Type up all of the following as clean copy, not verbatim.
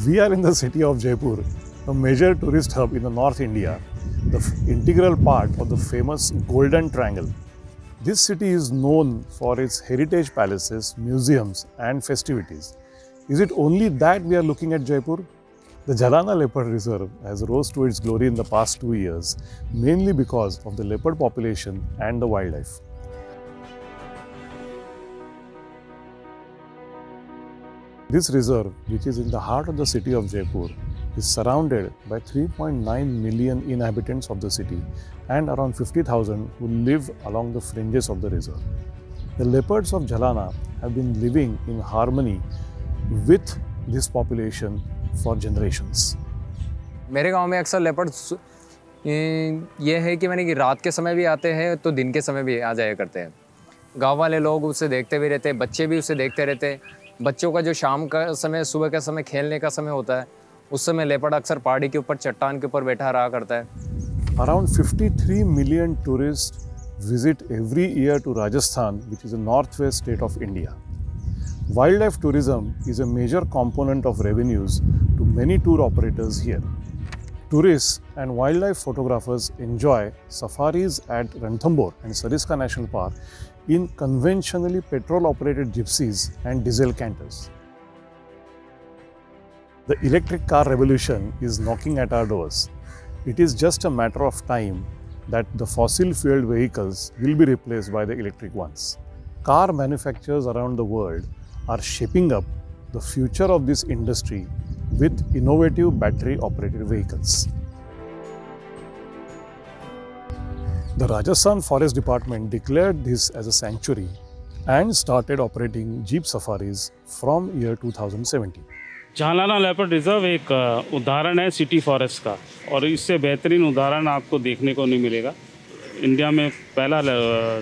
We are in the city of Jaipur, a major tourist hub in the North India, the integral part of the famous Golden Triangle. This city is known for its heritage palaces, museums and festivities. Is it only that we are looking at Jaipur? The Jhalana Leopard Reserve has rose to its glory in the past 2 years, mainly because of the leopard population and the wildlife. This reserve, which is in the heart of the city of Jaipur, is surrounded by 3.9 million inhabitants of the city and around 50,000 who live along the fringes of the reserve. The leopards of Jhalana have been living in harmony with this population for generations. मेरे गांव में अक्सर leopards ये है कि मैंने कि रात के समय भी आते हैं तो दिन के समय भी आ जाया करते हैं। गांव वाले लोग उसे देखते भी रहते हैं, बच्चे भी उसे देखते रहते हैं। बच्चों का जो शाम का समय, सुबह का समय खेलने का समय होता है, उस समय लेपर्ड अक्सर पहाड़ी के ऊपर, चट्टान के ऊपर बैठा रहा करता है। Around 53 million tourists visit every year to Rajasthan, which is a northwest state of India. Wildlife tourism is a major component of revenues to many tour operators here. Tourists and wildlife photographers enjoy safaris at Ranthambore and Sariska National Park in conventionally petrol-operated gypsies and diesel canters. The electric car revolution is knocking at our doors. It is just a matter of time that the fossil-fueled vehicles will be replaced by the electric ones. Car manufacturers around the world are shaping up the future of this industry with innovative battery-operated vehicles. The Rajasthan Forest Department declared this as a sanctuary and started operating jeep safaris from year 2017. Jhalana leopard reserve एक उदाहरण है city forest का, और इससे बेहतरीन उदाहरण आपको देखने को नहीं मिलेगा। इंडिया में पहला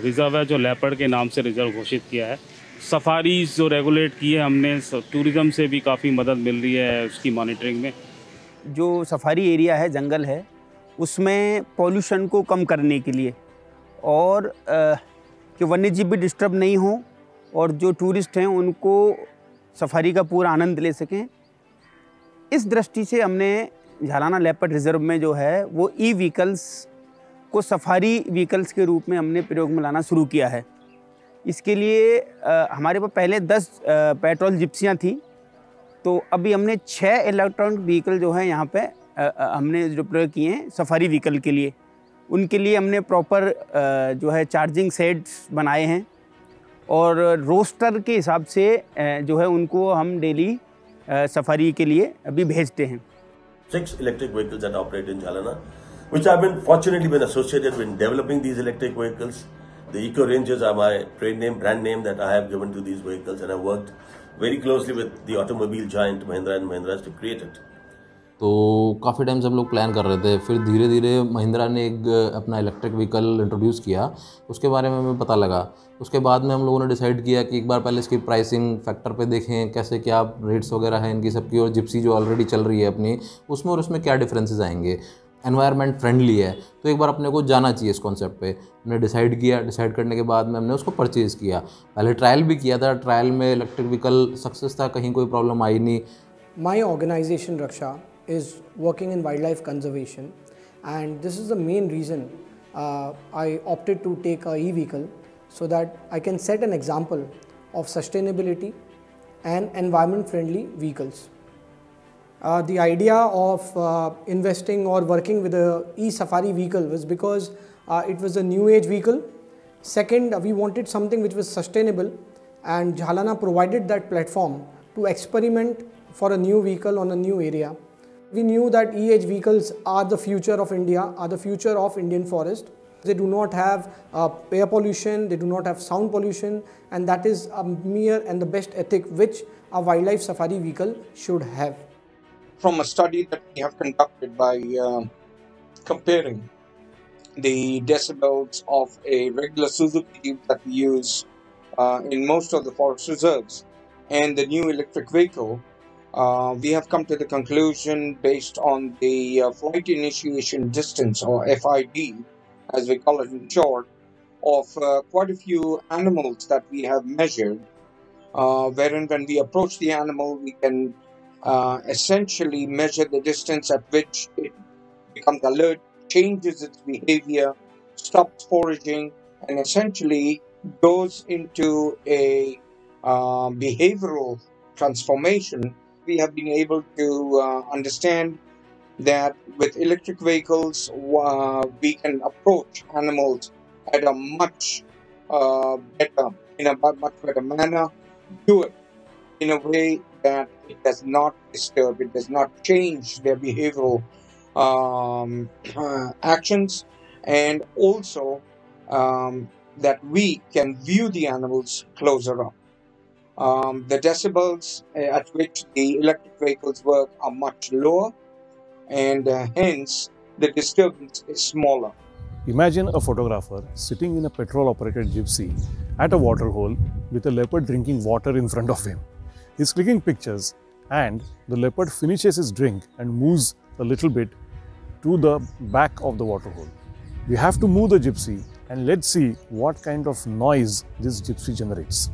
रिजर्व है जो लेपर्ड के नाम से रिजर्व घोषित किया है। सफारीज जो रेगुलेट की है हमने, टूरिज़्म से भी काफ़ी मदद मिल रही है उसकी मॉनिटरिंग में। जो सफारी एरिया है, जंगल है, उसमें पॉल्यूशन को कम करने के लिए और कि वन्यजीव भी डिस्टर्ब नहीं हो और जो टूरिस्ट हैं उनको सफारी का पूरा आनंद ले सकें, इस दृष्टि से हमने झालाना लेपर्ड रिजर्व में जो है वो ई व्हीकल्स को सफारी व्हीकल्स के रूप में हमने प्रयोग में लाना शुरू किया है। इसके लिए हमारे पास पहले 10 पेट्रोल जिप्सियाँ थी, तो अभी हमने 6 इलेक्ट्रॉनिक व्हीकल जो है यहाँ पे हमने जो प्रयोग किए हैं सफारी व्हीकल के लिए। उनके लिए हमने प्रॉपर जो है चार्जिंग सेट्स बनाए हैं और रोस्टर के हिसाब से जो है उनको हम डेली सफारी के लिए अभी भेजते हैं। 6 electric vehicles that operate in Jhalana, which I've been fortunately been associated with developing these electric vehicles. The Eco Rangers are my brand name that I have given to these vehicles, and I've worked very closely with the automobile giant Mahindra and Mahindra to create it. तो काफ़ी time से हम लोग plan कर रहे थे, फिर धीरे धीरे महिंद्रा ने एक अपना इलेक्ट्रिक व्हीकल इंट्रोड्यूस किया, उसके बारे में हमें पता लगा। उसके बाद में हम लोगों ने डिसाइड किया कि एक बार पहले इसकी प्राइसिंग फैक्टर पे देखें कैसे क्या रेट्स वगैरह हैं इनकी सबकी, और जिप्सी जो ऑलरेडी चल रही है अपनी उसमें और उसमें क्या डिफरेंसेस आएंगे। एनवायरनमेंट फ्रेंडली है तो एक बार अपने को जाना चाहिए इस कॉन्सेप्ट पे। हमने डिसाइड किया, डिसाइड करने के बाद में हमने उसको परचेज़ किया। पहले ट्रायल भी किया था, ट्रायल में इलेक्ट्रिक व्हीकल सक्सेस था, कहीं कोई प्रॉब्लम आई नहीं। My organisation Raksha is working in wildlife conservation, and this is the main reason I opted to take a e-vehicle so that I can set an example of sustainability and environment friendly vehicles. The idea of investing or working with a e-safari vehicle was because it was a new age vehicle. Second, we wanted something which was sustainable, and Jhalana provided that platform to experiment for a new vehicle on a new area. We knew that EH vehicles are the future of India, are the future of Indian forest. They do not have air pollution, they do not have sound pollution, and that is a mere and the best ethic which a wildlife safari vehicle should have. From a study that we have conducted by comparing the decibels of a regular Suzuki Jeep that we use in most of the forest reserves and the new electric vehicle, we have come to the conclusion, based on the flight initiation distance, or FID as we call it in short, of quite a few animals that we have measured, wherein when we approach the animal we can essentially measure the distance at which it becomes alert, changes its behavior, stops foraging, and essentially goes into a behavioral transformation. We have been able to understand that with electric vehicles, we can approach animals at a much much better manner, do it in a way that it does not disturb, it does not change their behavioral actions, and also that we can view the animals closer up. The decibels at which the electric vehicles work are much lower, and hence the disturbance is smaller. Imagine a photographer sitting in a petrol-operated gypsy at a waterhole with a leopard drinking water in front of him. He's clicking pictures and the leopard finishes his drink and moves a little bit to the back of the waterhole. We have to move the gypsy and let's see what kind of noise this gypsy generates.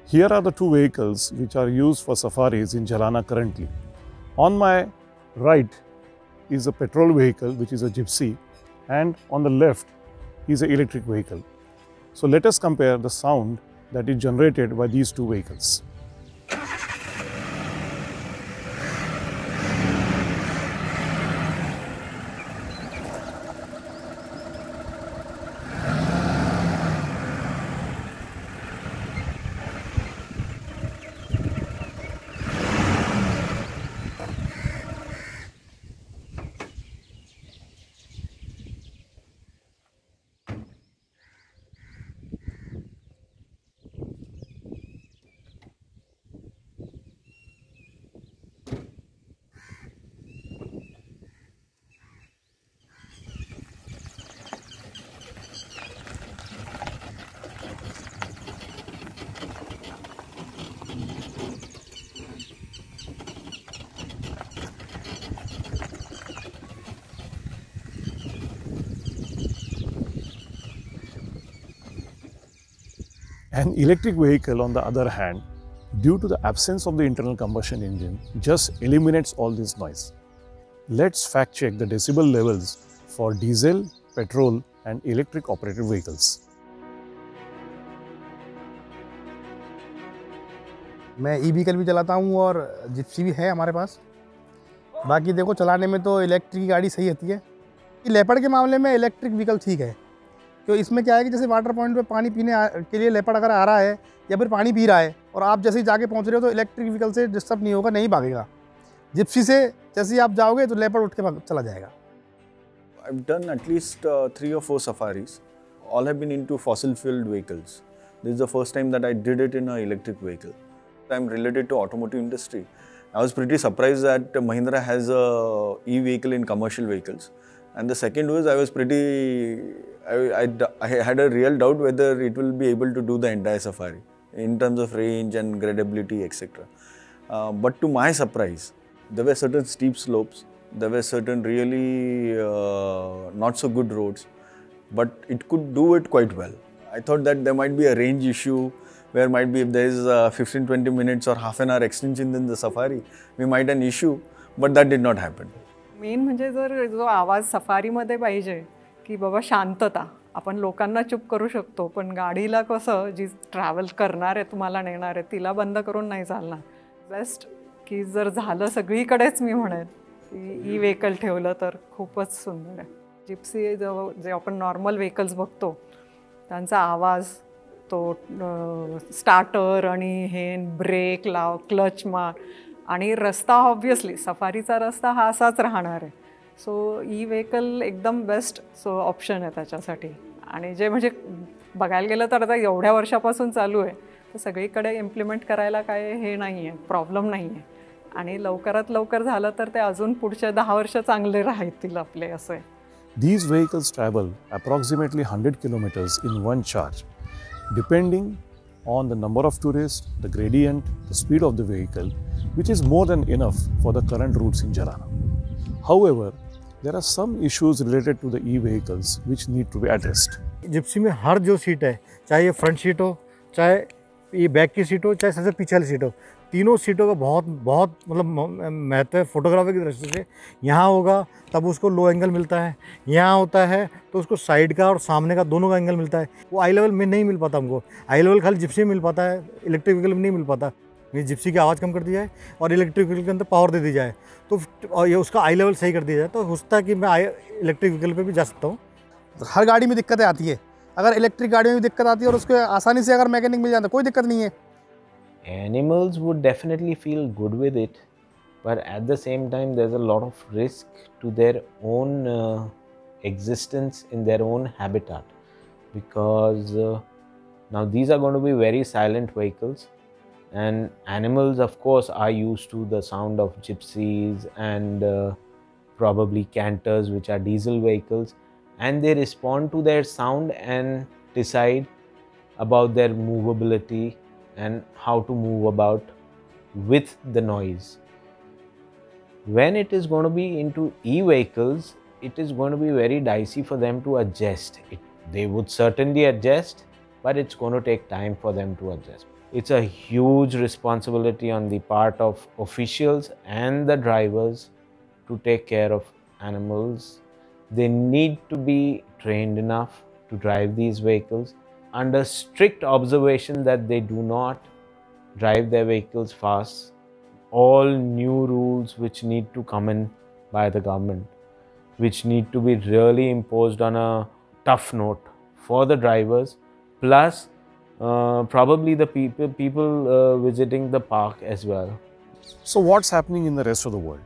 Here are the two vehicles which are used for safaris in Jhalana currently. On my right is a petrol vehicle which is a gypsy, and on the left is an electric vehicle. So let us compare the sound that is generated by these two vehicles. An electric vehicle, on the other hand, due to the absence of the internal combustion engine, just eliminates all this noise. Let's fact check the decibel levels for diesel, petrol and electric operated vehicles. मैं e vehicle भी चलाता हूँ और Gypsy भी है हमारे पास। बाकी देखो चलाने में तो इलेक्ट्रिक गाड़ी सही होती है। लेपर्ड के मामले में इलेक्ट्रिक व्हीकल ठीक है, तो इसमें क्या है कि जैसे वाटर पॉइंट पे पानी पीने के लिए लेपर्ड अगर आ रहा है या फिर पानी पी रहा है और आप जैसे ही जाके पहुँच रहे हो तो इलेक्ट्रिक व्हीकल से डिस्टर्ब नहीं होगा, नहीं भागेगा। जिप्सी से जैसे ही आप जाओगे तो लेपर्ड उठ के चला जाएगा। I've done at least 3 or 4 safaris. All have been into fossil-fueled vehicles. This is the first time that I did it in an electric vehicle. I'm related to automotive industry. I was pretty surprised that Mahindra has a e-vehicle in commercial vehicles. And the second was I had a real doubt whether it will be able to do the entire safari in terms of range and gradability, etc. But to my surprise, there were certain steep slopes, there were certain really not so good roads, but it could do it quite well. I thought that there might be a range issue where might be if there is 15-20 minutes or half an hour extension in the safari, we might an issue, but that did not happen. Main म्हणजे जर जो आवाज सफारीमध्ये पाहिजे की बाबा शांतता, आपण लोकांना चुप करू शकतो, पण गाडीला कसं जी ट्रॅव्हल करणार आहे तुम्हाला नेणार आहे तिला बंद करून नाही चालणार. बेस्ट की जर झालं सगळीकडेच मी म्हणेन की ई व्हेकल ठेवलं तर खूपच सुंदर आहे. जिप्सी जे आपण नॉर्मल व्हेकल्स बघतो त्यांचा आवाज, तो स्टार्टर आणि हे ब्रेक लाव, क्लच मार, आणि रस्ता ऑब्वियसली सफारीचा रस्ता हा असाच राहणार आहे. सो ई व्हेकल एकदम बेस्ट ऑप्शन आहे त्याच्यासाठी. आणि जे म्हणजे बघायला गेलं तर आता एवढ्या वर्षापासून चालू आहे तर सगळीकडे इम्प्लिमेंट करायला काय हे नाही आहे, प्रॉब्लेम नाही आहे. आणि लवकरात लवकर झालं तर ते अजून पुढच्या 10 वर्ष चांगले राहतील आपले असं आहे. These vehicles travel approximately 100 kilometers in one charge, depending on the number of tourists, the gradient, the speed of the vehicle, which is more than enough for the current routes in Jhalana. However, there are some issues related to the e-vehicles which need to be addressed. Gypsy में हर जो seat है, चाहे ये front seat हो, चाहे ये back की seat हो, चाहे सबसे पीछे वाली सीट हो, तीनों सीटों का बहुत मतलब महत्व है फोटोग्राफी की दृष्टि से। यहाँ होगा तब उसको लो एंगल मिलता है, यहाँ होता है तो उसको साइड का और सामने का दोनों का एंगल मिलता है। वो आई लेवल में नहीं मिल पाता हमको, आई लेवल खाली जिप्सी में मिल पाता है, इलेक्ट्रिक व्हीकल में नहीं मिल पाता। जिप्सी की आवाज़ कम कर दी जाए और इलेक्ट्रिक व्हीकल के अंदर पावर दे दी जाए तो और ये उसका आई लेवल सही कर दिया जाए तो होता है कि मैं इलेक्ट्रिक व्हीकल पे भी जा सकता हूँ। हर गाड़ी में दिक्कतें आती है, अगर इलेक्ट्रिक गाड़ी में भी दिक्कत आती है और उसको आसानी से अगर मैकेनिक मिल जाता कोई दिक्कत नहीं है। Animals would definitely feel good with it, but at the same time there's a lot of risk to their own existence in their own habitat, because now these are going to be very silent vehicles, and animals of course are used to the sound of gypsies and probably canters, which are diesel vehicles, and they respond to their sound and decide about their movability and how to move about with the noise. When it is going to be into e-vehicles, it is going to be very dicey for them to adjust. They would certainly adjust, but it's going to take time for them to adjust. It's a huge responsibility on the part of officials and the drivers to take care of animals. They need to be trained enough to drive these vehicles under strict observation that they do not drive their vehicles fast. All new rules which need to come in by the government, which need to be really imposed on a tough note for the drivers, plus probably the people visiting the park as well. So what's happening in the rest of the world?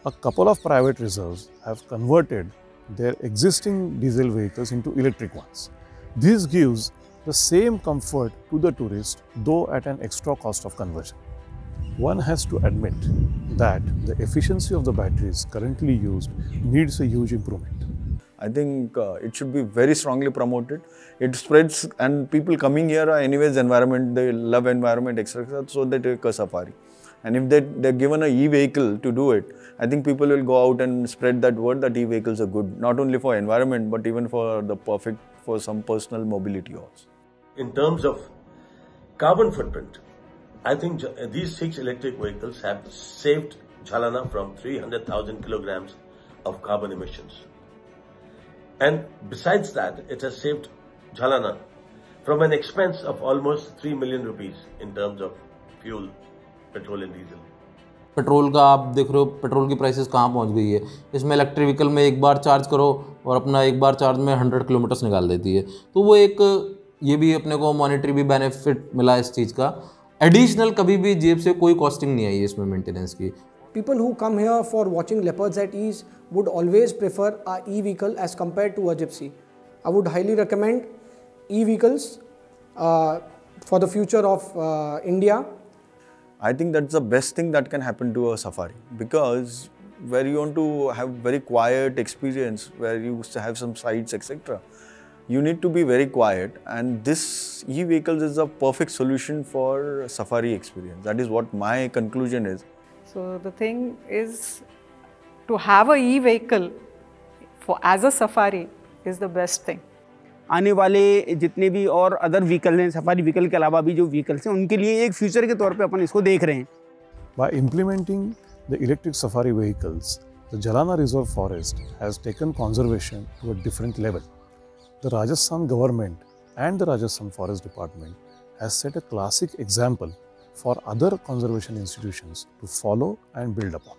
A couple of private reserves have converted their existing diesel vehicles into electric ones. This gives the same comfort to the tourist, though at an extra cost of conversion. One has to admit that the efficiency of the batteries currently used needs a huge improvement. I think it should be very strongly promoted. It spreads, and people coming here are anyways environment, they love environment, etc. So they take a safari. And if they're given an e-vehicle to do it, I think people will go out and spread that word that e-vehicles are good, not only for environment, but even for some personal mobility also. In terms of carbon footprint, I think these 6 electric vehicles have saved Jhalana from 300,000 kilograms of carbon emissions. And besides that, it has saved Jhalana from an expense of almost 3 million rupees in terms of fuel, petrol and diesel. Petrol का आप देख रहे हो, petrol की prices कहाँ पहुँच गई है। इसमें इलेक्ट्रिक व्हीकल में एक बार चार्ज करो और अपना एक बार चार्ज में 100 किलोमीटर्स निकाल देती है। तो वो एक ये भी अपने को मॉनेटरी भी बेनिफिट मिला इस चीज़ का। एडिशनल कभी भी जेब से कोई कॉस्टिंग नहीं आई है इसमें मेंटेनेंस की। People who come here for watching leopards at ease would always prefer a e-vehicle as compared to a gypsy. I would highly recommend e-vehicles for the future of India. I think that's the best thing that can happen to a safari, because where you want to have very quiet experience, where you have some sights, etc., you need to be very quiet, and this e-vehicles is a perfect solution for safari experience. That is what my conclusion is. So the thing is, to have a e-vehicle as a safari is the best thing. आने वाले जितने भी और other vehicle हैं, safari vehicle के अलावा भी जो व्हीकल्स हैं, उनके लिए एक फ्यूचर के तौर पे अपन इसको देख रहे हैं। By implementing the electric safari vehicles, the Jhalana Reserve Forest has taken conservation to a different level. The Rajasthan government and the Rajasthan Forest Department has set a classic example for other conservation institutions to follow and build upon.